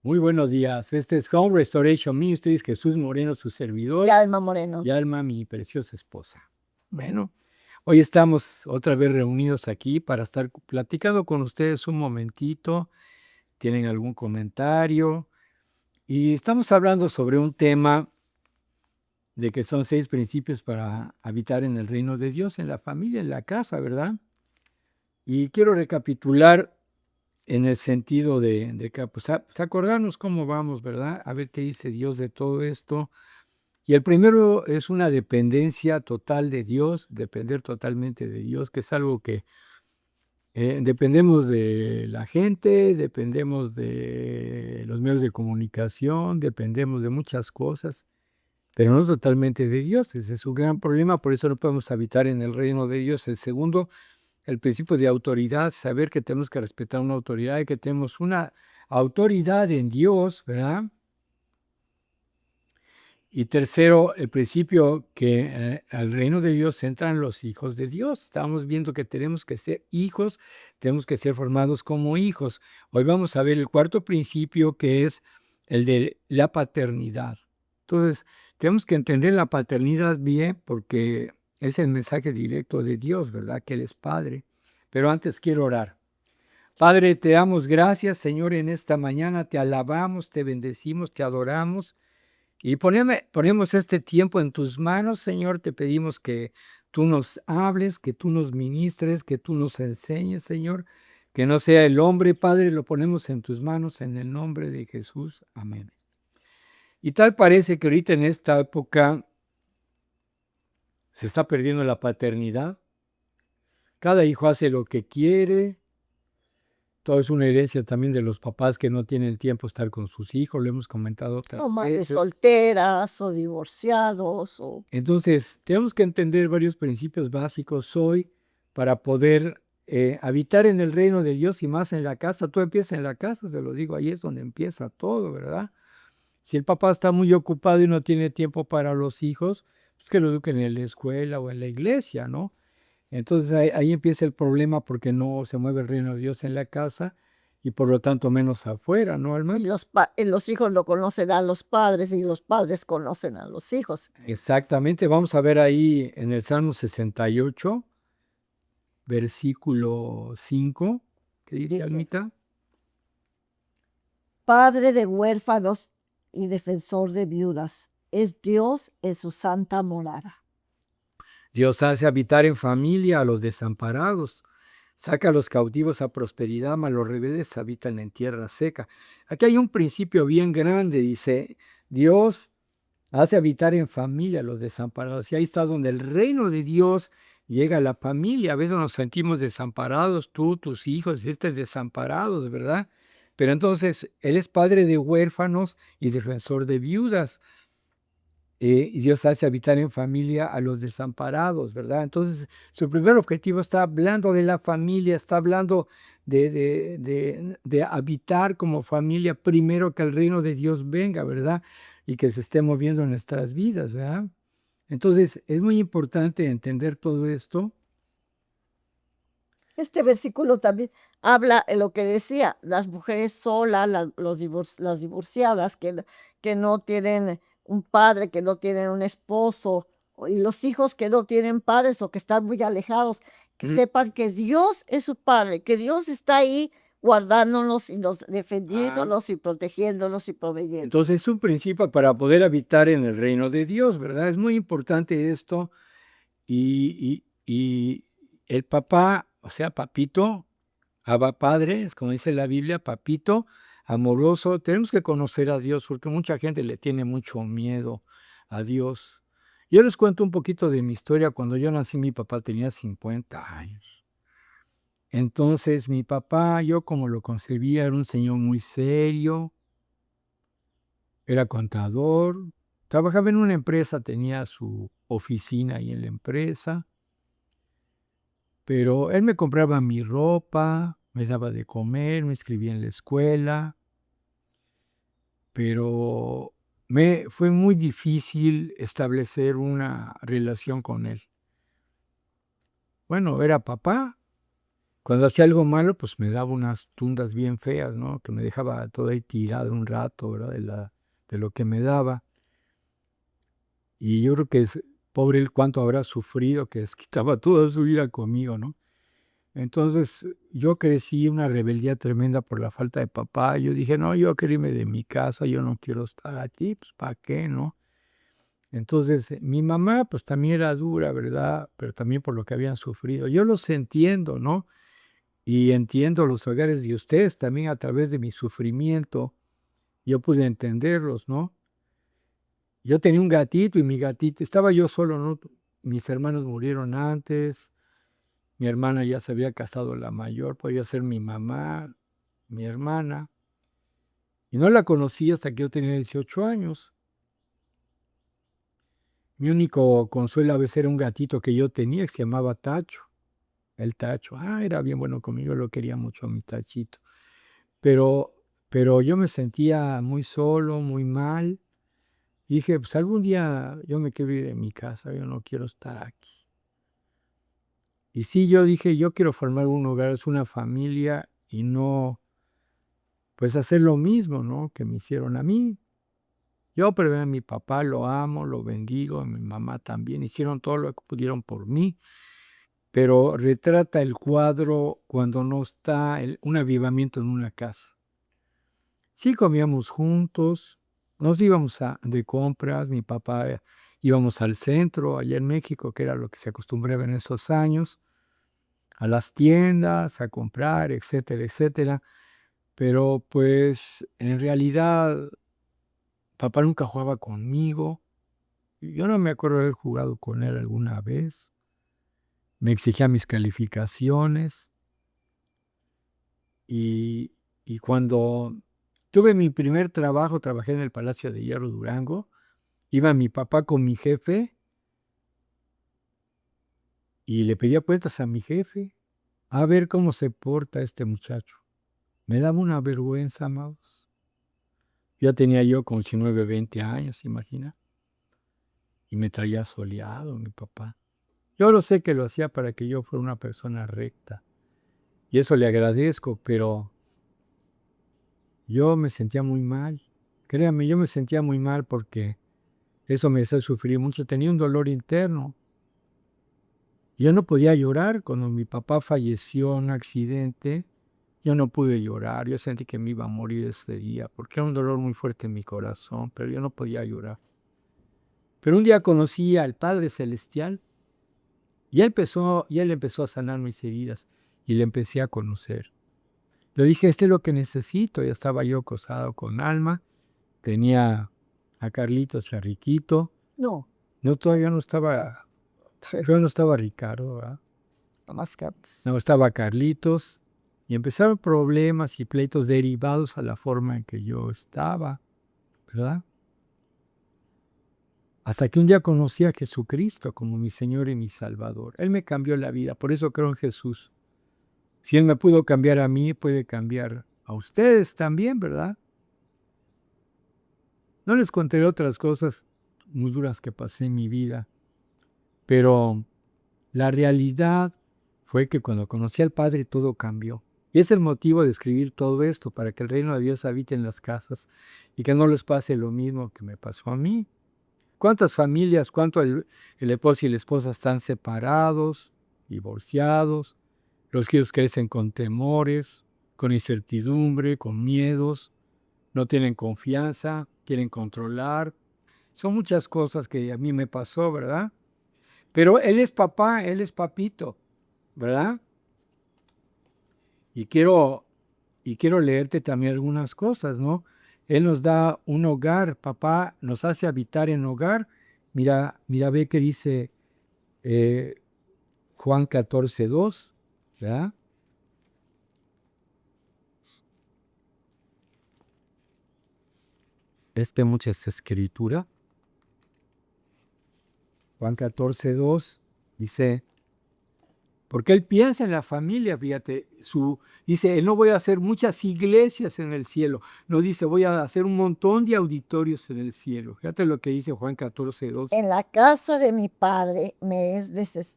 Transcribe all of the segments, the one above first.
Muy buenos días. Este es Home Restoration Ministries, Jesús Moreno, su servidor, Y Alma Moreno. y Alma, mi preciosa esposa. Bueno, hoy estamos otra vez reunidos aquí para estar platicando con ustedes un momentito. ¿Tienen algún comentario? Y estamos hablando sobre un tema de que son 6 principios para habitar en el reino de Dios, en la familia, en la casa, ¿verdad? Y quiero recapitular en el sentido de que, pues, acordarnos cómo vamos, ¿verdad? A ver qué dice Dios de todo esto. Y el primero es una dependencia total de Dios, depender totalmente de Dios, que es algo que dependemos de la gente, dependemos de los medios de comunicación, dependemos de muchas cosas, pero no totalmente de Dios. Ese es un gran problema, por eso no podemos habitar en el reino de Dios. El segundo, el principio de autoridad, saber que tenemos que respetar una autoridad y que tenemos una autoridad en Dios, ¿verdad? Y tercero, el principio que al reino de Dios entran los hijos de Dios. Estamos viendo que tenemos que ser hijos, tenemos que ser formados como hijos. Hoy vamos a ver el cuarto principio, que es el de la paternidad. Entonces, tenemos que entender la paternidad bien porque es el mensaje directo de Dios, ¿verdad? Que Él es Padre. Pero antes quiero orar. Padre, te damos gracias, Señor, en esta mañana. Te alabamos, te bendecimos, te adoramos. Y ponemos este tiempo en tus manos, Señor. Te pedimos que tú nos hables, que tú nos ministres, que tú nos enseñes, Señor. Que no sea el hombre, Padre, lo ponemos en tus manos en el nombre de Jesús. Amén. Y tal parece que ahorita en esta época se está perdiendo la paternidad. Cada hijo hace lo que quiere. Todo es una herencia también de los papás que no tienen tiempo de estar con sus hijos. Lo hemos comentado otras O madres veces. solteras o divorciados. Entonces, tenemos que entender varios principios básicos hoy para poder habitar en el reino de Dios y más en la casa. Tú empiezas en la casa, te lo digo, ahí es donde empieza todo, ¿verdad? Si el papá está muy ocupado y no tiene tiempo para los hijos, pues que lo eduquen en la escuela o en la iglesia, ¿no? Entonces ahí empieza el problema porque no se mueve el reino de Dios en la casa y por lo tanto menos afuera, ¿no, Alma? Y los hijos lo conocen a los padres y los padres conocen a los hijos. Exactamente, vamos a ver ahí en el Salmo 68, versículo 5, ¿qué dice, Dice, Almita? Padre de huérfanos y defensor de viudas, es Dios en su santa morada. Dios hace habitar en familia a los desamparados, saca a los cautivos a prosperidad, mas los rebeldes habitan en tierra seca. Aquí hay un principio bien grande, dice, Dios hace habitar en familia a los desamparados. Y ahí está donde el reino de Dios llega a la familia. A veces nos sentimos desamparados, tú, tus hijos, desamparados, ¿verdad? Pero entonces Él es padre de huérfanos y defensor de viudas. Y Dios hace habitar en familia a los desamparados, ¿verdad? Entonces, su primer objetivo está hablando de la familia, está hablando de habitar como familia primero que el reino de Dios venga, ¿verdad? Y que se esté moviendo en nuestras vidas, ¿verdad? Entonces, es muy importante entender todo esto. Este versículo también habla de lo que decía, las mujeres solas, las divorciadas que no tienen un padre, que no tienen un esposo, y los hijos que no tienen padres o que están muy alejados, que sepan que Dios es su padre, que Dios está ahí guardándonos y defendiéndonos y protegiéndonos y proveyendo. Entonces, es un principio para poder habitar en el reino de Dios, ¿verdad? Es muy importante esto. Y el papá, o sea, papito, Abba Padre, es como dice la Biblia, papito, amoroso. Tenemos que conocer a Dios porque mucha gente le tiene mucho miedo a Dios. Yo les cuento un poquito de mi historia. Cuando yo nací, mi papá tenía 50 años. Entonces, mi papá, yo como lo concebía, era un señor muy serio, era contador, trabajaba en una empresa, tenía su oficina ahí en la empresa. Pero él me compraba mi ropa, me daba de comer, me inscribía en la escuela, pero me fue muy difícil establecer una relación con él. Bueno, era papá, Cuando hacía algo malo, pues me daba unas tundas bien feas, ¿no? Que me dejaba todo ahí tirado un rato, ¿verdad? De lo que me daba. Y yo creo que pobre él, cuánto habrá sufrido, que desquitaba toda su ira conmigo, ¿no? Entonces, yo crecí una rebeldía tremenda por la falta de papá. Yo dije: "No, yo quiero irme de mi casa, yo no quiero estar aquí, pues, ¿para qué?", ¿no? Entonces, mi mamá, pues, también era dura, ¿verdad? Pero también por lo que habían sufrido. Yo los entiendo, ¿no? Y entiendo los hogares de ustedes también a través de mi sufrimiento, yo pude entenderlos, ¿no? Yo tenía un gatito y mi gatito estaba yo solo, ¿no? Mis hermanos murieron antes, mi hermana ya se había casado la mayor, podía ser mi mamá, mi hermana, y no la conocí hasta que yo tenía 18 años. Mi único consuelo a veces era un gatito que yo tenía que se llamaba Tacho, el Tacho. Era bien bueno conmigo, lo quería mucho a mi Tachito. Pero yo me sentía muy solo, muy mal. Y dije: "Pues algún día yo me quiero ir de mi casa, yo no quiero estar aquí". Y sí, yo dije: "Yo quiero formar un hogar, es una familia y no, pues, hacer lo mismo, ¿no?, que me hicieron a mí". Yo perdí a mi papá, lo amo, lo bendigo, a mi mamá también, hicieron todo lo que pudieron por mí, pero retrata el cuadro cuando no está un avivamiento en una casa. Sí comíamos juntos, nos íbamos de compras, mi papá, íbamos al centro, allá en México, que era lo que se acostumbraba en esos años, a las tiendas, a comprar, etcétera, etcétera. Pero, pues, en realidad, papá nunca jugaba conmigo. Yo no me acuerdo de haber jugado con él alguna vez. Me exigía mis calificaciones y cuando tuve mi primer trabajo, trabajé en el Palacio de Hierro Durango. Iba mi papá con mi jefe y le pedía cuentas a mi jefe, a ver cómo se porta este muchacho. Me daba una vergüenza, amados. Ya tenía yo como 19, 20 años, imagina, y me traía soleado mi papá. Yo lo sé que lo hacía para que yo fuera una persona recta, y eso le agradezco, pero yo me sentía muy mal. Créame, yo me sentía muy mal porque eso me hacía sufrir mucho. Tenía un dolor interno. Yo no podía llorar cuando mi papá falleció en un accidente. Yo no pude llorar, yo sentí que me iba a morir ese día, porque era un dolor muy fuerte en mi corazón, pero yo no podía llorar. Pero un día conocí al Padre Celestial y él empezó a sanar mis heridas y le empecé a conocer. Le dije: "Este es lo que necesito". Ya estaba yo casado con Alma, tenía a Carlitos Charriquito. No, No, todavía no estaba Ricardo, ¿verdad? nomás Carlos. No, estaba Carlitos, y empezaron problemas y pleitos derivados a la forma en que yo estaba, ¿verdad? Hasta que un día conocí a Jesucristo como mi Señor y mi Salvador. Él me cambió la vida, por eso creo en Jesús. Si Él me pudo cambiar a mí, puede cambiar a ustedes también, ¿verdad? No les contaré otras cosas muy duras que pasé en mi vida, pero la realidad fue que cuando conocí al Padre todo cambió. Y es el motivo de escribir todo esto, para que el reino de Dios habite en las casas y que no les pase lo mismo que me pasó a mí. ¿Cuántas familias, cuánto el esposo y la esposa están separados, divorciados? Los hijos crecen con temores, con incertidumbre, con miedos, no tienen confianza, quieren controlar. Son muchas cosas que a mí me pasó, ¿verdad? Pero él es papá, él es papito, ¿verdad? Y quiero leerte también algunas cosas, ¿no? Él nos da un hogar, papá nos hace habitar en hogar. Mira, ve que dice eh, Juan 14:2, ¿verdad? ¿Ves que mucha es escritura? Juan 14:2 dice, porque él piensa en la familia, fíjate, dice, no voy a hacer muchas iglesias en el cielo, no dice, voy a hacer un montón de auditorios en el cielo. Fíjate lo que dice Juan 14:2. En la casa de mi padre me es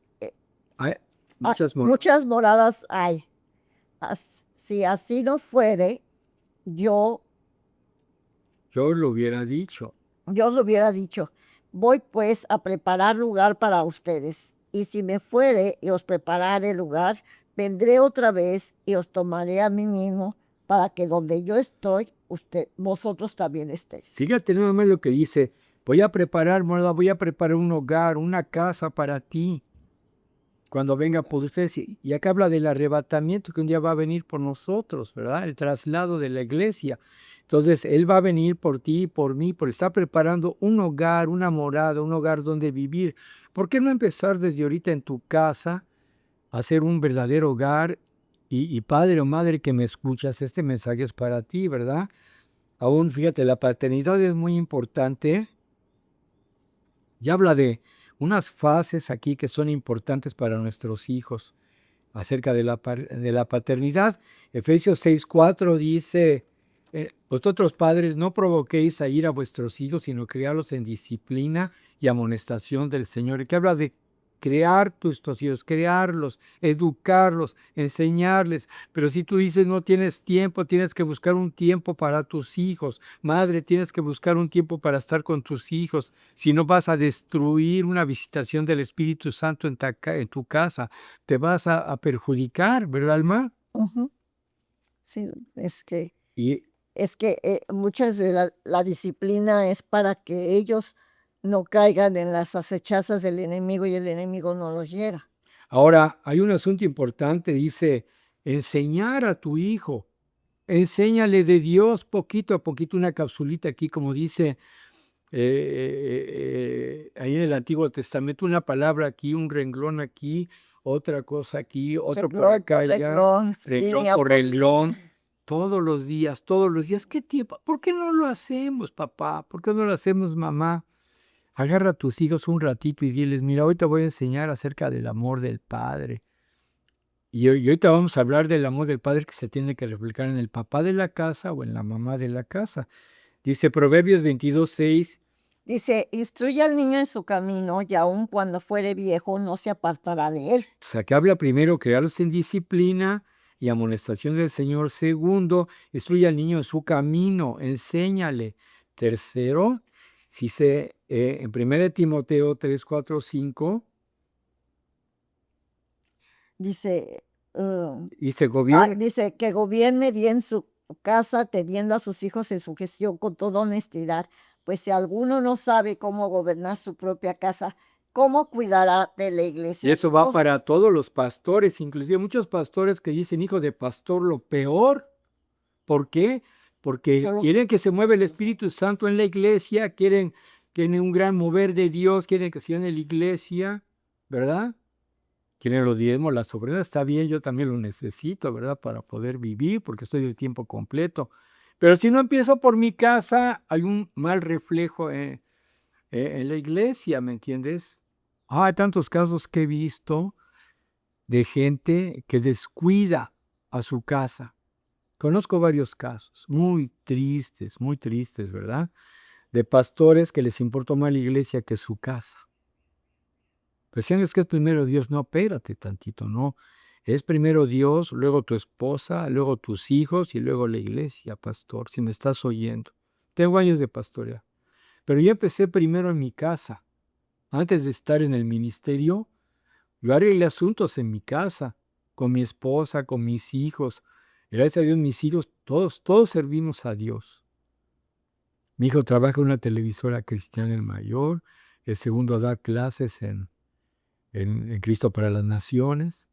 Hay ah, muchas moradas. muchas moradas hay. Si así no fuere, yo Yo lo hubiera dicho. Yo os hubiera dicho, voy pues a preparar lugar para ustedes, y si me fuere y os preparare lugar, vendré otra vez y os tomaré a mí mismo, para que donde yo estoy, vosotros también estéis. Fíjate nada más lo que dice, voy a preparar, ¿verdad? Voy a preparar un hogar, una casa para ti, cuando venga por ustedes. Y acá habla del arrebatamiento que un día va a venir por nosotros, ¿verdad? El traslado de la iglesia. Entonces, Él va a venir por ti y por mí, por estar preparando un hogar, una morada, un hogar donde vivir. ¿Por qué no empezar desde ahorita en tu casa a hacer un verdadero hogar? Y padre o madre que me escuchas, este mensaje es para ti, ¿verdad? Aún, fíjate, la paternidad es muy importante. Y habla de unas fases aquí que son importantes para nuestros hijos acerca de la paternidad. Efesios 6:4 dice, vosotros padres no provoquéis a ir a vuestros hijos, sino criarlos en disciplina y amonestación del Señor. Que habla de crear tus hijos, crearlos, educarlos, enseñarles. Pero si tú dices no tienes tiempo, tienes que buscar un tiempo para tus hijos. Madre, tienes que buscar un tiempo para estar con tus hijos. Si no, vas a destruir una visitación del Espíritu Santo en tu casa. Te vas a perjudicar, ¿verdad, Alma? Ujú. Sí, Y muchas de la disciplina es para que ellos no caigan en las acechanzas del enemigo y el enemigo no los hiera. ahora hay un asunto importante, dice, enseñar a tu hijo. Enséñale de Dios poquito a poquito, una capsulita aquí, como dice ahí en el Antiguo Testamento, una palabra aquí, un renglón aquí, otra cosa aquí, otro por acá, allá, Renglón, renglón línea por por renglón, todos los días, todos los días. ¿Qué tiempo? ¿Por qué no lo hacemos, papá? ¿Por qué no lo hacemos, mamá? Agarra a tus hijos un ratito y diles, mira, hoy te voy a enseñar acerca del amor del Padre. Y ahorita vamos a hablar del amor del Padre que se tiene que reflejar en el papá de la casa o en la mamá de la casa. Dice Proverbios 22:6. Dice, instruye al niño en su camino, y aun cuando fuere viejo no se apartará de él. O sea, que habla primero, crearlos en disciplina y amonestación del Señor. Segundo, instruye al niño en su camino, enséñale. Tercero, dice en 1 Timoteo 3, 4, 5, Dice, dice, gobierno. dice que gobierne bien su casa, teniendo a sus hijos en su gestión con toda honestidad, pues si alguno no sabe cómo gobernar su propia casa, ¿cómo cuidará de la Y iglesia de eso va Dios? para todos los pastores, inclusive muchos pastores que dicen hijo de pastor, lo peor. ¿Por qué? Porque Solo quieren que se mueva el Espíritu Santo en la iglesia, quieren un gran mover de Dios, quieren que sea en la iglesia, ¿verdad? Quieren los diezmos, las ofrendas, está bien, yo también lo necesito, ¿verdad? Para poder vivir, porque estoy de tiempo completo. Pero si no empiezo por mi casa, hay un mal reflejo en la iglesia, ¿me entiendes? Hay tantos casos que he visto de gente que descuida a su casa. Conozco varios casos muy tristes, ¿verdad? De pastores que les importó más la iglesia que su casa. Decían, es que es primero Dios. No, espérate tantito, no. Es primero Dios, luego tu esposa, luego tus hijos y luego la iglesia, pastor, si me estás oyendo. Tengo años de pastorear. Pero yo empecé primero en mi casa. Antes de estar en el ministerio, yo arreglé asuntos en mi casa, con mi esposa, con mis hijos. Gracias a Dios, mis hijos, todos servimos a Dios. Mi hijo trabaja en una televisora cristiana, el mayor. El segundo da clases en Cristo para las Naciones.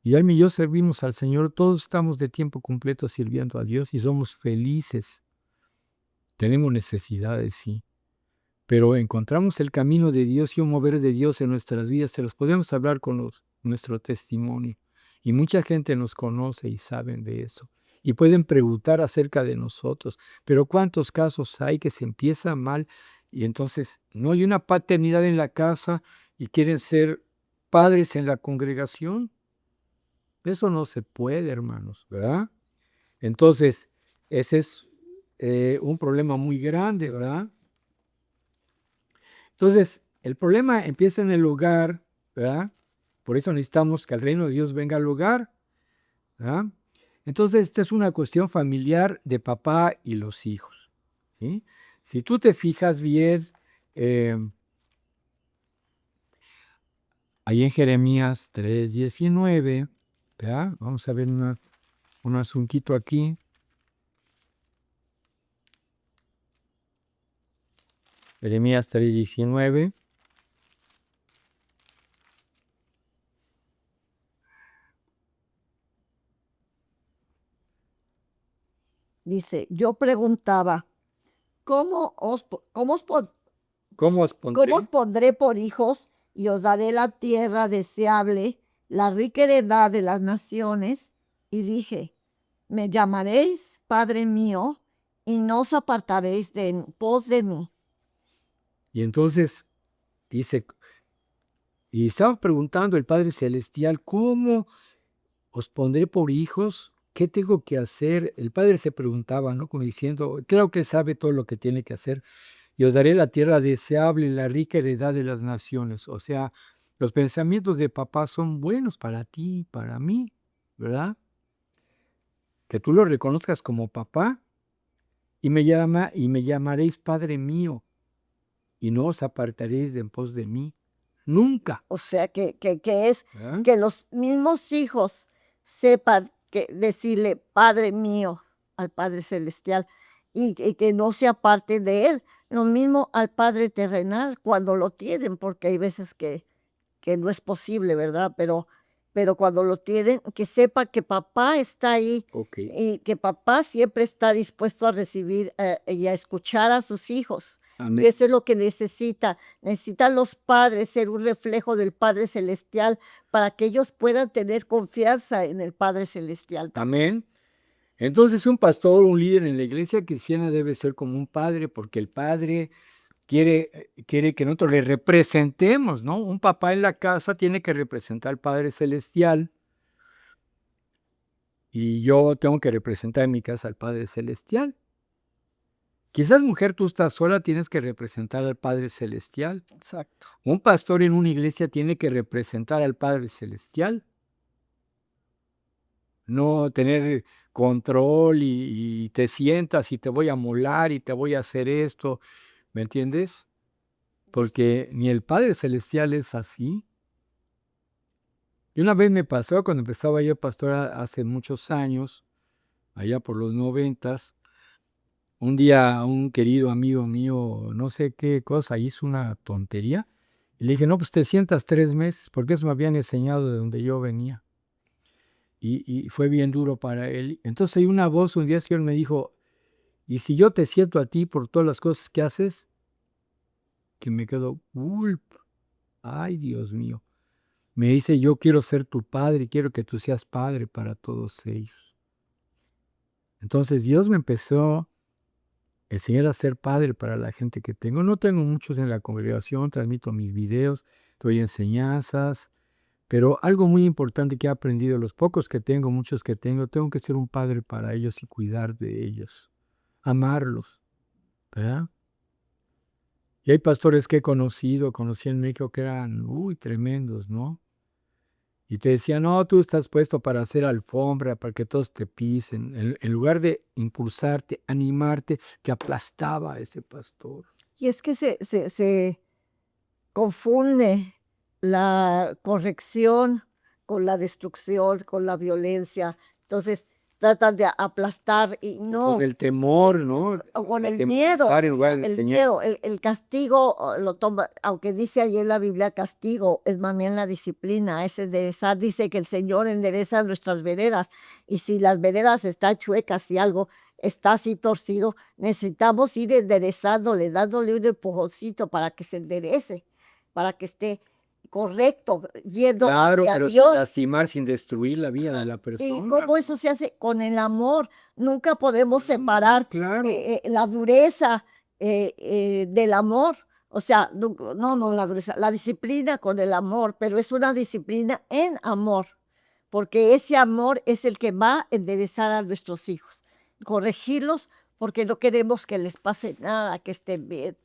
Y él y yo servimos al Señor. Todos estamos de tiempo completo sirviendo a Dios y somos felices. Tenemos necesidades, sí. Pero encontramos el camino de Dios y un mover de Dios en nuestras vidas. Se los podemos hablar con nuestro testimonio. Y mucha gente nos conoce y saben de eso. Y pueden preguntar acerca de nosotros. Pero ¿cuántos casos hay que se empieza mal y entonces no hay una paternidad en la casa y quieren ser padres en la congregación? Eso no se puede, hermanos, ¿verdad? Entonces, ese es un problema muy grande, ¿verdad? Entonces, el problema empieza en el hogar, ¿verdad? Por eso necesitamos que el reino de Dios venga al hogar, ¿verdad? Entonces, esta es una cuestión familiar de papá y los hijos, ¿sí? Si tú te fijas bien, ahí en Jeremías 3:19, ¿verdad? Vamos a ver un asuntito aquí. Jeremías 3:19. Dice, yo preguntaba, ¿Cómo os ¿cómo os pondré? pondré por hijos y os daré la tierra deseable, la rica heredad de las naciones? Y dije, me llamaréis Padre mío y no os apartaréis de en pos de mí. Y entonces dice, y estaba preguntando el Padre Celestial, ¿cómo os pondré por hijos? ¿Qué tengo que hacer? El Padre se preguntaba, ¿no? Como diciendo, creo que sabe todo lo que tiene que hacer. Y os daré la tierra deseable, la rica heredad de las naciones. O sea, los pensamientos de papá son buenos para ti, para mí, ¿verdad? Que tú lo reconozcas como papá y me llamaréis Padre mío y no os apartaréis de en pos de mí. Nunca. O sea, que es ¿Verdad? que los mismos hijos sepan que decirle Padre mío al Padre Celestial y que no se aparten de él. Lo mismo al Padre terrenal cuando lo tienen, porque hay veces que no es posible, ¿verdad? Pero cuando lo tienen, que sepa que papá está ahí Ok. y que papá siempre está dispuesto a recibir y a escuchar a sus hijos. Y Amén. eso es lo que necesita. Necesitan los padres ser un reflejo del Padre Celestial para que ellos puedan tener confianza en el Padre Celestial también. Amén. Entonces un pastor, un líder en la iglesia cristiana debe ser como un padre, porque el padre quiere que nosotros le representemos, ¿no? Un papá en la casa tiene que representar al Padre Celestial y yo tengo que representar en mi casa al Padre Celestial. Quizás, mujer, tú estás sola, tienes que representar al Padre Celestial. Exacto. Un pastor en una iglesia tiene que representar al Padre Celestial. No tener control y te sientas y te voy a molar y te voy a hacer esto, ¿me entiendes? Porque ni el Padre Celestial es así. Y una vez me pasó cuando empezaba yo pastor hace muchos años, allá por los 90, un día un querido amigo mío, no sé qué cosa, hizo una tontería. Y le dije, no, pues te sientas 3 meses, porque eso me habían enseñado de donde yo venía. Y fue bien duro para él. Entonces hay una voz, un día el Señor me dijo, y si yo te siento a ti por todas las cosas que haces, que me quedo, ay Dios mío. Me dice, yo quiero ser tu padre y quiero que tú seas padre para todos ellos. Entonces Dios me empezó a enseñar a ser padre para la gente que tengo. No tengo muchos en la congregación, transmito mis videos, doy enseñanzas, pero algo muy importante que he aprendido, los pocos que tengo, muchos que tengo que ser un padre para ellos y cuidar de ellos, amarlos, ¿verdad? Y hay pastores que he conocido, conocí en México que eran, tremendos, ¿no? Y te decían, no, tú estás puesto para hacer alfombra, para que todos te pisen. En lugar de impulsarte, animarte, te aplastaba ese pastor. Y es que se confunde la corrección con la destrucción, con la violencia. Entonces, tratan de aplastar y no. Con el temor, ¿no? O con el miedo, En lugar de el enseñar. miedo, el castigo lo toma, aunque dice allí en la Biblia castigo, es más bien la disciplina, es enderezar, dice que el Señor endereza nuestras veredas, y si las veredas están chuecas y algo está así torcido, necesitamos ir enderezándole, dándole un empujoncito para que se enderece, para que esté correcto, yendo Claro, hacia pero sin Dios. lastimar, sin destruir la vida de la ¿Y persona. cómo eso se hace? Con el amor. Nunca podemos separar Claro. la dureza del amor. O sea, no la dureza, la disciplina con el amor, pero es una disciplina en amor, porque ese amor es el que va a enderezar a nuestros hijos, corregirlos, porque no queremos que les pase nada, que estén bien.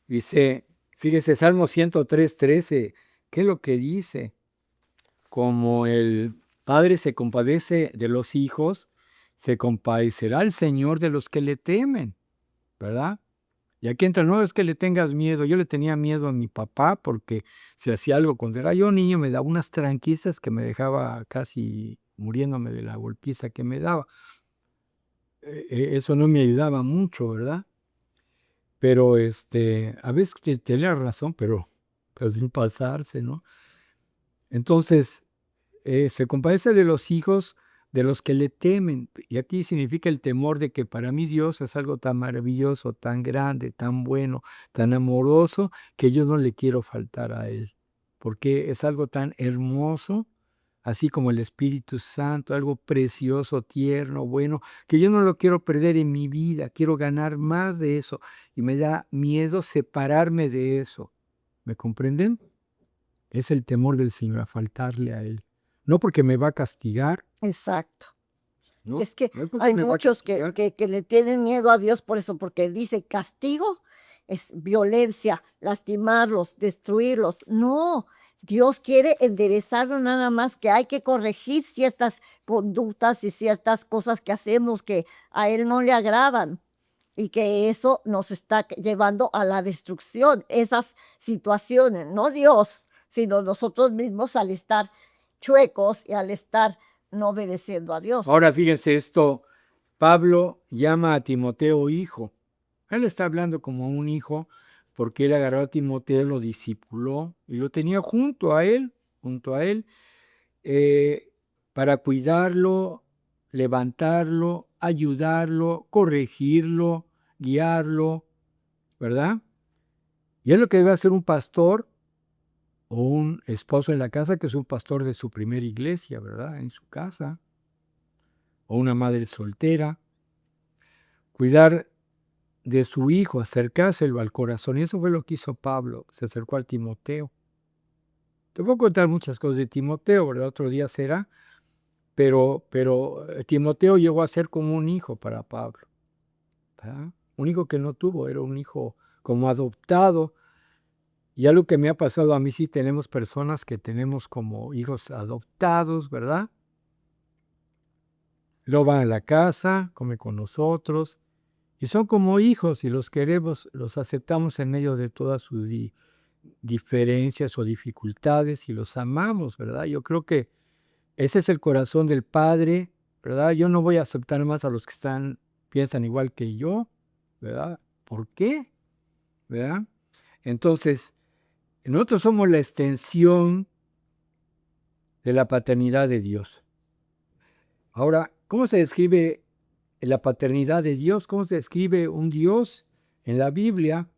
Dice, fíjese, Salmo 103:13, ¿qué es lo que dice? Como el Padre se compadece de los hijos, se compadecerá el Señor de los que le temen, ¿verdad? Y aquí entra, no es que le tengas miedo. Yo le tenía miedo a mi papá porque si hacía algo cuando era yo niño, me daba unas tranquistas que me dejaba casi muriéndome de la golpiza que me daba. Eso no me ayudaba mucho, ¿verdad? Pero a veces tenía razón, pero sin pasarse, ¿no? Entonces, se compadece de los hijos de los que le temen. Y aquí significa el temor de que para mí Dios es algo tan maravilloso, tan grande, tan bueno, tan amoroso, que yo no le quiero faltar a Él. Porque es algo tan hermoso, así como el Espíritu Santo, algo precioso, tierno, bueno, que yo no lo quiero perder en mi vida, quiero ganar más de eso. Y me da miedo separarme de eso. ¿Me comprenden? Es el temor del Señor a faltarle a Él. No porque me va a castigar, Exacto. ¿no? Es que No es porque hay me va a muchos que castigar. que le tienen miedo a Dios por eso, porque dice: "Castigo es violencia, lastimarlos, destruirlos". No, Dios quiere enderezarlo, nada más que hay que corregir ciertas conductas y ciertas cosas que hacemos que a Él no le agradan, y que eso nos está llevando a la destrucción, esas situaciones, no Dios, sino nosotros mismos al estar chuecos y al estar no obedeciendo a Dios. Ahora fíjense esto, Pablo llama a Timoteo hijo. Él está hablando como un hijo porque él agarró a Timoteo, lo discipuló y lo tenía junto a él, eh, para cuidarlo, levantarlo, ayudarlo, corregirlo, guiarlo, ¿verdad? Y es lo que debe hacer un pastor o un esposo en la casa, que es un pastor de su primera iglesia, ¿verdad? En su casa. O una madre soltera. Cuidar de su hijo, acercárselo al corazón. Y eso fue lo que hizo Pablo. Se acercó al Timoteo. Te puedo contar muchas cosas de Timoteo, ¿verdad? Otro día será. Pero Timoteo llegó a ser como un hijo para Pablo, ¿verdad? Un hijo que no tuvo, era un hijo como adoptado. Y algo que me ha pasado a mí, sí tenemos personas que tenemos como hijos adoptados, ¿verdad? Luego van a la casa, come con nosotros, y son como hijos y los queremos, los aceptamos en medio de todas sus diferencias o dificultades y los amamos, ¿verdad? Yo creo que ese es el corazón del Padre, ¿verdad? Yo no voy a aceptar más a los que piensan igual que yo, ¿verdad? ¿Por qué? ¿Verdad? Entonces, nosotros somos la extensión de la paternidad de Dios. Ahora, ¿cómo se describe la paternidad de Dios? ¿Cómo se describe un Dios en la Biblia?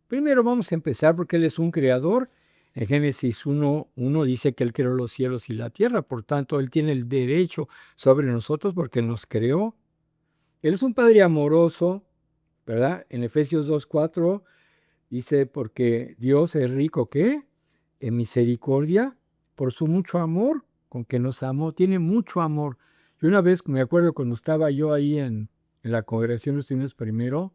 Primero vamos a empezar porque Él es un creador. En Génesis 1:1 dice que Él creó los cielos y la tierra, por tanto, Él tiene el derecho sobre nosotros porque nos creó. Él es un Padre amoroso, ¿verdad? En Efesios 2:4 dice, porque Dios es rico, ¿qué? En misericordia, por su mucho amor con que nos amó, tiene mucho amor. Y una vez me acuerdo cuando estaba yo ahí en la congregación de los Estudiantes Primero,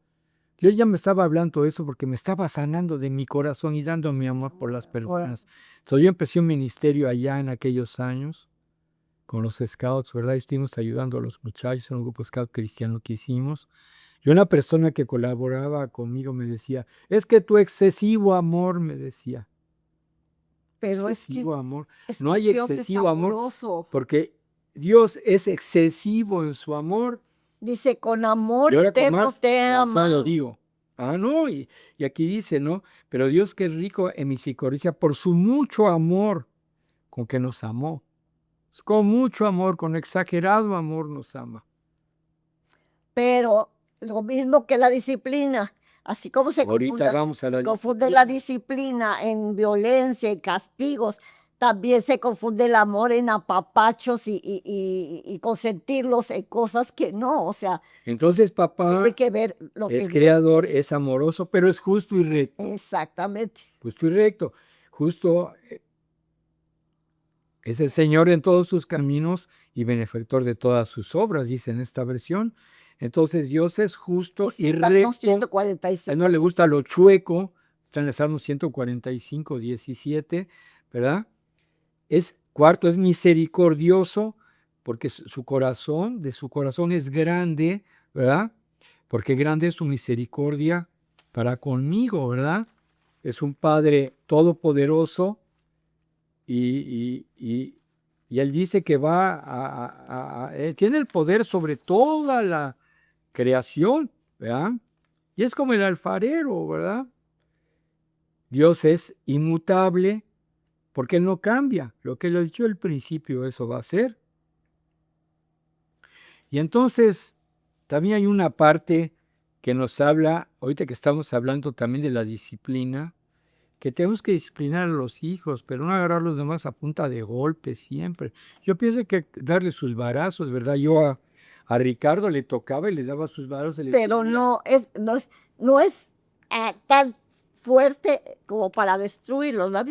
yo ya me estaba hablando de eso porque me estaba sanando de mi corazón y dando mi amor por las personas. So, yo empecé un ministerio allá en aquellos años con los scouts, ¿verdad? Y estuvimos ayudando a los muchachos en un grupo scout cristiano que hicimos. Y una persona que colaboraba conmigo me decía, es que tu excesivo amor, me decía. Pero Excesivo amor. es No que hay Dios es excesivo amor amoroso. porque Dios es excesivo en su amor. Dice: "Con amor Y ahora con eterno más te he razón lo amado". digo. No, y aquí dice, ¿no? Pero Dios que es rico en misericordia por su mucho amor con que nos amó. Con mucho amor, con exagerado amor nos ama. Pero lo mismo que la disciplina, así como Ahorita vamos a se la confunde la disciplina. disciplina en violencia y castigos, también se confunde el amor en apapachos y consentirlos en cosas que no, o sea, Entonces, tiene papá que ver lo es que Dios creador, quiere. es amoroso, pero es justo y recto. Exactamente. Justo y recto. Justo es el Señor en todos sus caminos y benefactor de todas sus obras, dice en esta versión. Entonces Dios es justo Dice y el Salmo recto. A él no 145. le gusta lo chueco. Está en el Salmo 145:17, ¿verdad? Cuarto, es misericordioso, porque su corazón, de su corazón es grande, ¿verdad? Porque grande es su misericordia para conmigo, ¿verdad? Es un Padre todopoderoso y Él dice que va Él tiene el poder sobre toda la creación, ¿verdad? Y es como el alfarero, ¿verdad? Dios es inmutable porque Él no cambia. Lo que Él ha dicho al principio, eso va a ser. Y entonces, también hay una parte que nos habla, ahorita que estamos hablando también de la disciplina, que tenemos que disciplinar a los hijos, pero no agarrar a los demás a punta de golpe siempre. Yo pienso que darle sus varazos, ¿verdad? Yo a Ricardo le tocaba y les daba sus varazos. Pero no es tan fuerte como para destruirlos, ¿no?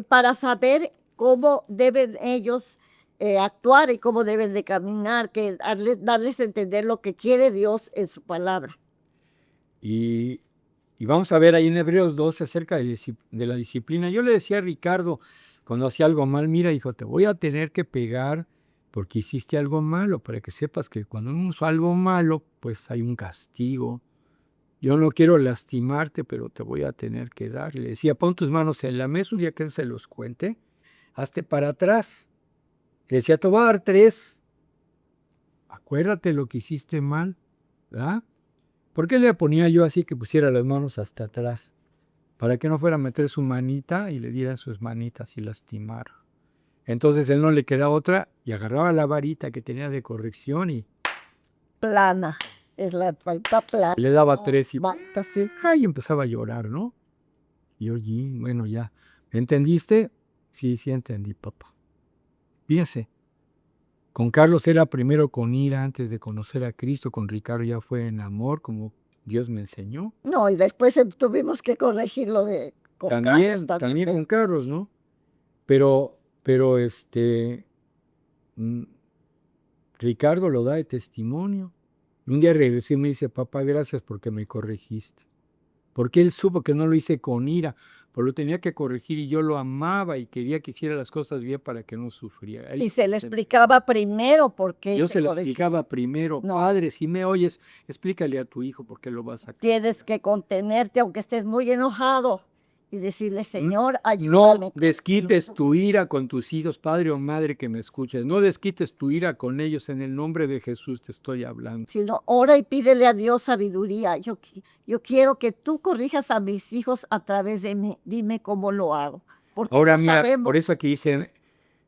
Para saber cómo deben ellos actuar y cómo deben de caminar, que darles a entender lo que quiere Dios en su palabra. Y vamos a ver ahí en Hebreos 12 acerca de la disciplina. Yo le decía a Ricardo, cuando hacía algo mal, mira, hijo, te voy a tener que pegar porque hiciste algo malo, para que sepas que cuando uno hizo algo malo, pues hay un castigo. Yo no quiero lastimarte, pero te voy a tener que dar. Le decía, pon tus manos en la mesa, un día que él se los cuente, hazte para atrás. Le decía, te voy a dar 3. Acuérdate lo que hiciste mal, ¿verdad? ¿Por qué le ponía yo así que pusiera las manos hasta atrás? Para que no fuera a meter su manita y le diera sus manitas y lastimar. Entonces él no le quedaba otra y agarraba la varita que tenía de corrección y Plana, es la varita plana. le daba 3 y empezaba a llorar, ¿no? Y oye, bueno, ya. ¿Entendiste? Sí, sí entendí, papá. Fíjense, con Carlos era primero con ira antes de conocer a Cristo, con Ricardo ya fue en amor, como Dios me enseñó. No, y después tuvimos que corregirlo con Carlos También con Carlos, ¿no? Pero Ricardo lo da de testimonio. Un día regresé y me dice, papá, gracias porque me corregiste. Porque él supo que no lo hice con ira, pero lo tenía que corregir y yo lo amaba y quería que hiciera las cosas bien para que no sufriera. Y se le explicaba primero por qué. Yo se lo explicaba primero, No. Padre, si me oyes, explícale a tu hijo por qué lo vas a... Tienes que contenerte aunque estés muy enojado y decirle, Señor, No ayúdame. desquites tu ira con tus hijos, padre o madre que me escuches. No desquites tu ira con ellos. En el nombre de Jesús te estoy hablando. Sino ora y pídele a Dios sabiduría. Yo quiero que tú corrijas a mis hijos a través de mí. Dime cómo lo hago. Porque Ahora, no mira, sabemos. por eso aquí dice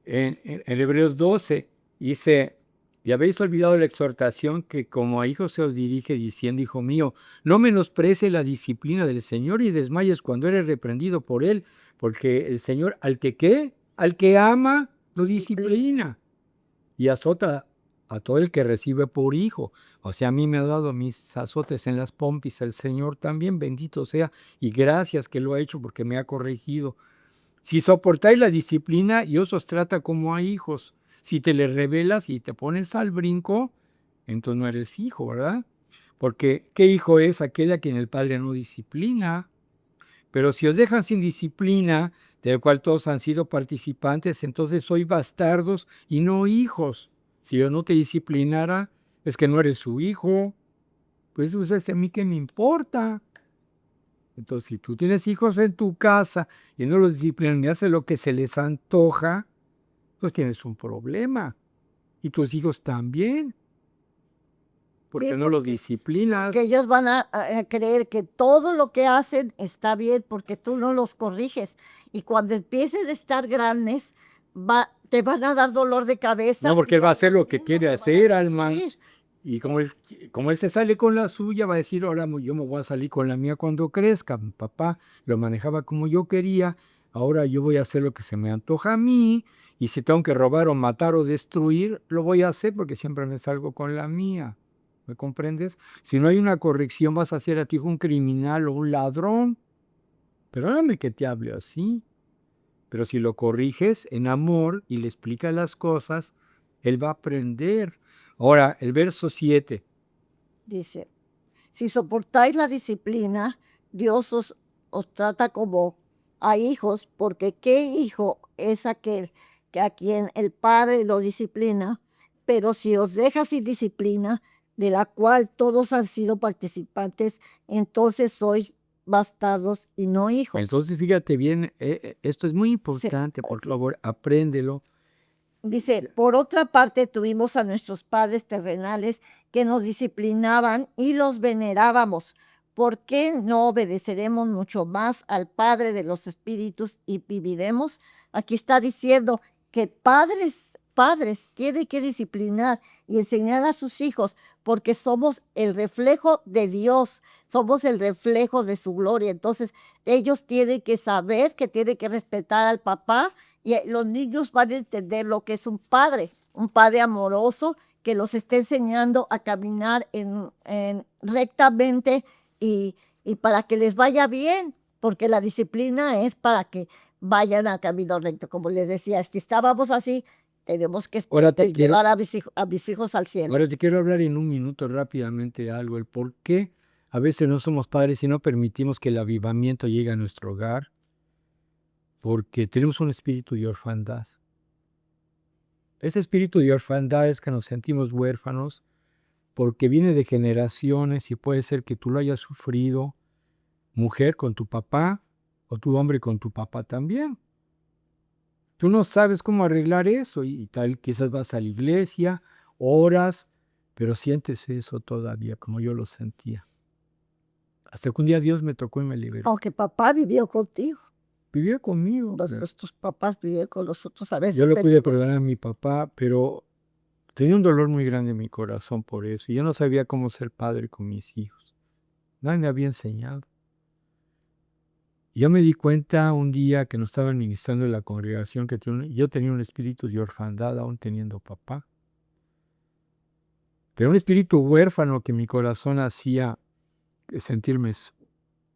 en Hebreos 12, dice, y habéis olvidado la exhortación que como a hijos se os dirige diciendo, hijo mío, no menosprecie la disciplina del Señor y desmayes cuando eres reprendido por Él, porque el Señor al que ¿qué? Al que ama, lo disciplina y azota a todo el que recibe por hijo. O sea, a mí me ha dado mis azotes en las pompis, el Señor también, bendito sea, y gracias que lo ha hecho porque me ha corregido. Si soportáis la disciplina, Dios os trata como a hijos. Si te le rebelas y te pones al brinco, entonces no eres hijo, ¿verdad? Porque ¿qué hijo es aquel a quien el padre no disciplina? Pero si os dejan sin disciplina, del cual todos han sido participantes, entonces sois bastardos y no hijos. Si yo no te disciplinara, es que no eres su hijo. Pues a mí qué me importa. Entonces, si tú tienes hijos en tu casa y no los disciplinan y hacen lo que se les antoja, pues tienes un problema. Y tus hijos también, porque no los disciplinas. Que ellos van a creer que todo lo que hacen está bien porque tú no los corriges. Y cuando empiecen a estar grandes, te van a dar dolor de cabeza. No, porque él va a hacer lo que quiere hacer, Alma. Ir. Y como él se sale con la suya, va a decir, ahora yo me voy a salir con la mía cuando crezca. Mi papá lo manejaba como yo quería, ahora yo voy a hacer lo que se me antoja a mí, y si tengo que robar o matar o destruir, lo voy a hacer porque siempre me salgo con la mía. ¿Me comprendes? Si no hay una corrección, vas a ser a tu hijo un criminal o un ladrón. Perdóname que te hable así. Pero si lo corriges en amor y le explicas las cosas, él va a aprender. Ahora, el verso 7. Dice, si soportáis la disciplina, Dios os trata como a hijos, porque ¿qué hijo es aquel que a quien el Padre lo disciplina, pero si os deja sin disciplina, de la cual todos han sido participantes, entonces sois bastardos y no hijos. Entonces, fíjate bien, esto es muy Sí, importante, por favor, apréndelo. dice, por otra parte tuvimos a nuestros padres terrenales que nos disciplinaban y los venerábamos. ¿Por qué no obedeceremos mucho más al Padre de los Espíritus y viviremos? Aquí está diciendo que padres tienen que disciplinar y enseñar a sus hijos porque somos el reflejo de Dios, somos el reflejo de su gloria. Entonces, ellos tienen que saber que tienen que respetar al papá y los niños van a entender lo que es un padre amoroso que los esté enseñando a caminar rectamente y para que les vaya bien, porque la disciplina es para que vayan a camino recto. Como les decía, si estábamos así, tenemos que Ahora te quiero, llevar a mis hijos al cielo. ahora te quiero hablar en un minuto rápidamente de algo, el por qué a veces no somos padres y no permitimos que el avivamiento llegue a nuestro hogar, porque tenemos un espíritu de orfandad. Ese espíritu de orfandad es que nos sentimos huérfanos porque viene de generaciones y puede ser que tú lo hayas sufrido, mujer con tu papá o tu hombre con tu papá también. Tú no sabes cómo arreglar eso y tal, quizás vas a la iglesia, oras, pero sientes eso todavía como yo lo sentía. Hasta que un día Dios me tocó y me liberó. Aunque papá vivió contigo, Vivió conmigo. tus papás vivieron con nosotros a veces. Yo le pude perdonar a mi papá, pero tenía un dolor muy grande en mi corazón por eso. Y yo no sabía cómo ser padre con mis hijos. Nadie me había enseñado. Yo me di cuenta un día que nos estaban ministrando en la congregación que yo tenía un espíritu de orfandad aún teniendo papá. Pero un espíritu huérfano que mi corazón hacía sentirme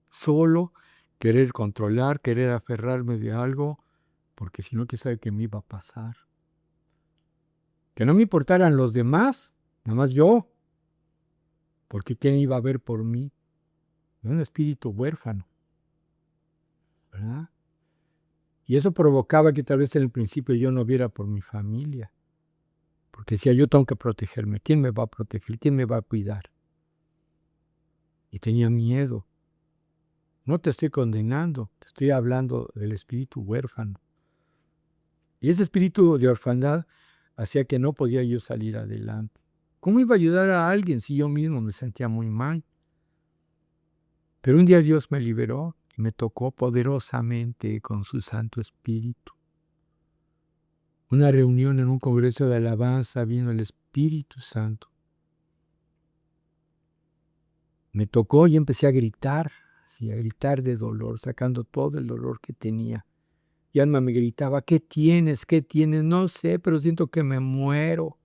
solo, querer controlar, querer aferrarme de algo, porque si no, quién sabe qué me iba a pasar. Que no me importaran los demás, nada más yo, porque quién iba a ver por mí. Un espíritu huérfano, ¿verdad? Y eso provocaba que tal vez en el principio yo no viera por mi familia, porque decía, yo tengo que protegerme, ¿quién me va a proteger? ¿Quién me va a cuidar? Y tenía miedo. No te estoy condenando, te estoy hablando del espíritu huérfano. Y ese espíritu de orfandad hacía que no podía yo salir adelante. ¿Cómo iba a ayudar a alguien si yo mismo me sentía muy mal? Pero un día Dios me liberó y me tocó poderosamente con su Santo Espíritu. Una reunión en un congreso de alabanza vino el Espíritu Santo. Me tocó y empecé a gritar, sí, a gritar de dolor, sacando todo el dolor que tenía. Y Alma me gritaba, ¿qué tienes? ¿Qué tienes? No sé, pero siento que me muero.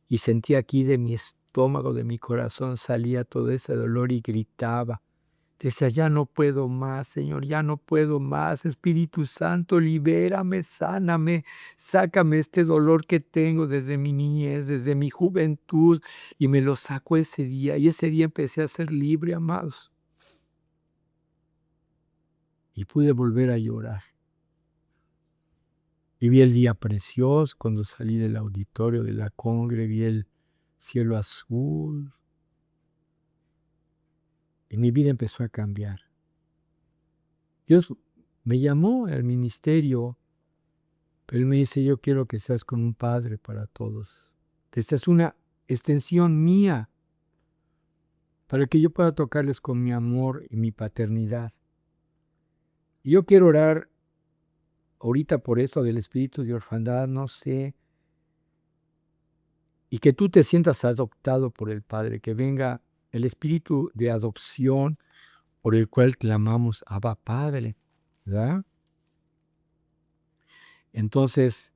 Y sentí aquí de mi estómago, de mi corazón, salía todo ese dolor y gritaba. Decía, ya no puedo más, Señor, ya no puedo más. Espíritu Santo, libérame, sáname, sácame este dolor que tengo desde mi niñez, desde mi juventud. Y me lo sacó ese día. Y ese día empecé a ser libre, amados. Y pude volver a llorar. Y vi el día precioso cuando salí del auditorio de la congre, vi el cielo azul. Y mi vida empezó a cambiar. Dios me llamó al ministerio, pero Él me dice, yo quiero que seas como un padre para todos. Esta es una extensión mía para que yo pueda tocarles con mi amor y mi paternidad. Y yo quiero orar ahorita por esto del espíritu de orfandad, no sé, y que tú te sientas adoptado por el Padre, que venga el espíritu de adopción por el cual clamamos, Abba Padre, ¿verdad? Entonces,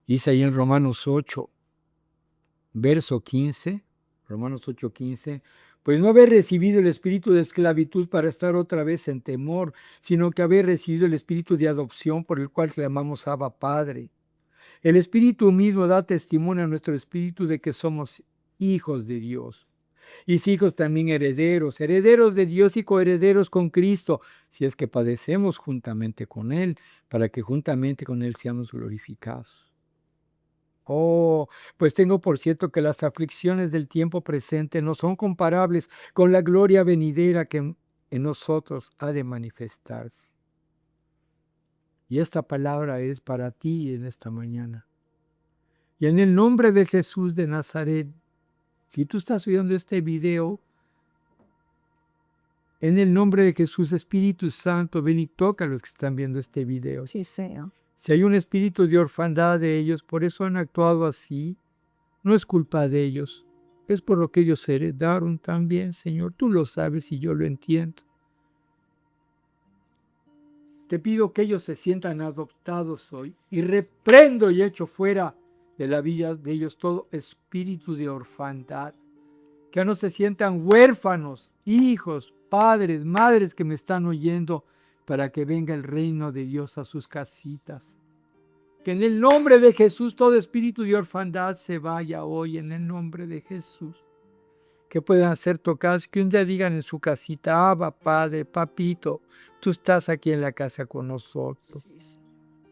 dice ahí en Romanos 8, verso 15, Romanos 8, 15, pues no haber recibido el espíritu de esclavitud para estar otra vez en temor, sino que haber recibido el espíritu de adopción por el cual clamamos Abba Padre. El espíritu mismo da testimonio a nuestro espíritu de que somos hijos de Dios. Y si hijos también herederos, herederos de Dios y coherederos con Cristo, si es que padecemos juntamente con Él, para que juntamente con Él seamos glorificados. Oh, pues tengo por cierto que las aflicciones del tiempo presente no son comparables con la gloria venidera que en nosotros ha de manifestarse. Y esta palabra es para ti en esta mañana. Y en el nombre de Jesús de Nazaret, si tú estás viendo este video, en el nombre de Jesús, Espíritu Santo, ven y toca a los que están viendo este video. Sí, Señor. Si hay un espíritu de orfandad de ellos, por eso han actuado así, no es culpa de ellos, es por lo que ellos heredaron también, Señor. Tú lo sabes y yo lo entiendo. Te pido que ellos se sientan adoptados hoy y reprendo y echo fuera de la vida de ellos todo espíritu de orfandad. Que no se sientan huérfanos, hijos, padres, madres que me están oyendo, para que venga el reino de Dios a sus casitas. Que en el nombre de Jesús todo espíritu de orfandad se vaya hoy, en el nombre de Jesús. Que puedan ser tocados, que un día digan en su casita: Abba, Padre, Papito, tú estás aquí en la casa con nosotros.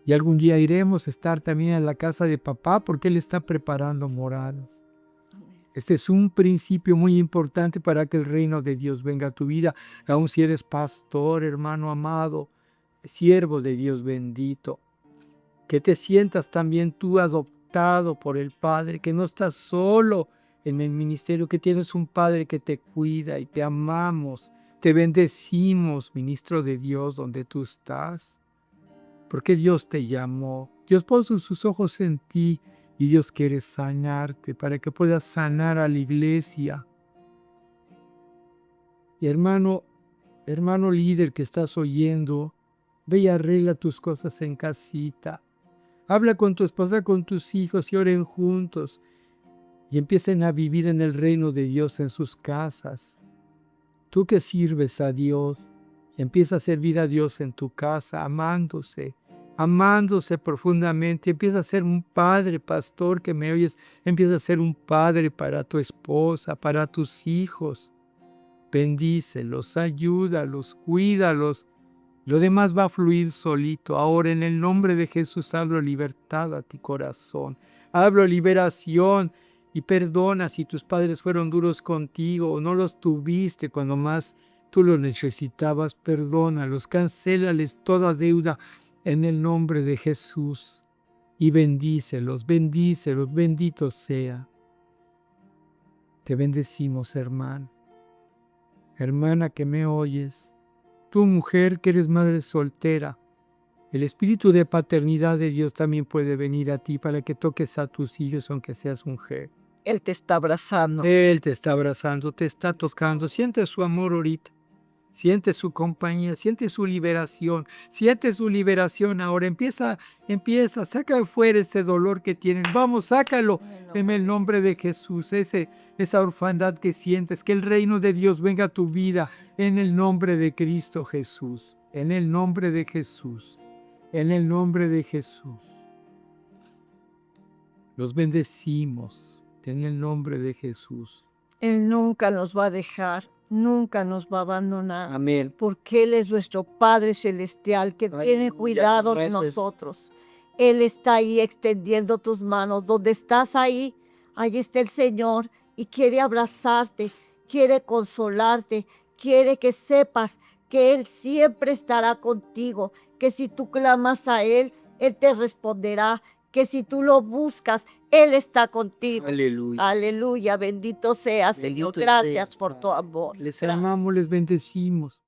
Y algún día iremos a estar también en la casa de papá, porque Él está preparando moradas. Este es un principio muy importante para que el reino de Dios venga a tu vida, aun si eres pastor, hermano amado, siervo de Dios bendito. Que te sientas también tú adoptado por el Padre, que no estás solo en el ministerio, que tienes un Padre que te cuida y te amamos. Te bendecimos, ministro de Dios, donde tú estás, porque Dios te llamó. Dios puso sus ojos en ti y Dios quiere sanarte para que puedas sanar a la iglesia. Y hermano líder que estás oyendo, ve y arregla tus cosas en casita. Habla con tu esposa, con tus hijos y oren juntos y empiecen a vivir en el reino de Dios en sus casas. Tú que sirves a Dios, empieza a servir a Dios en tu casa, amándose profundamente. Empieza a ser un padre, pastor que me oyes, empieza a ser un padre para tu esposa, para tus hijos. Bendícelos, ayúdalos, cuídalos. Lo demás va a fluir solito. Ahora en el nombre de Jesús hablo libertad a tu corazón. Hablo liberación y perdona si tus padres fueron duros contigo o no los tuviste cuando más tú los necesitabas. Perdónalos, cancélales toda deuda en el nombre de Jesús y bendícelos, bendito sea. Te bendecimos, hermano, hermana que me oyes. Tú, mujer que eres madre soltera, el espíritu de paternidad de Dios también puede venir a ti para que toques a tus hijos aunque seas mujer. Él te está abrazando. Él te está abrazando, te está tocando. Siente su amor ahorita. Siente su compañía, siente su liberación ahora. Empieza, saca fuera ese dolor que tienen. Vamos, sácalo en el nombre de Jesús. Esa orfandad que sientes, que el reino de Dios venga a tu vida en el nombre de Cristo Jesús. En el nombre de Jesús. En el nombre de Jesús. Los bendecimos en el nombre de Jesús. Él nunca nos va a dejar, nunca nos va a abandonar. Amén. Porque Él es nuestro Padre Celestial que tiene cuidado de nosotros. Él está ahí extendiendo tus manos. Donde estás ahí está el Señor y quiere abrazarte, quiere consolarte, quiere que sepas que Él siempre estará contigo, que si tú clamas a Él, Él te responderá, que si tú lo buscas, Él está contigo. Aleluya. Aleluya, bendito sea, Señor. Gracias por tu amor. Les amamos, les bendecimos.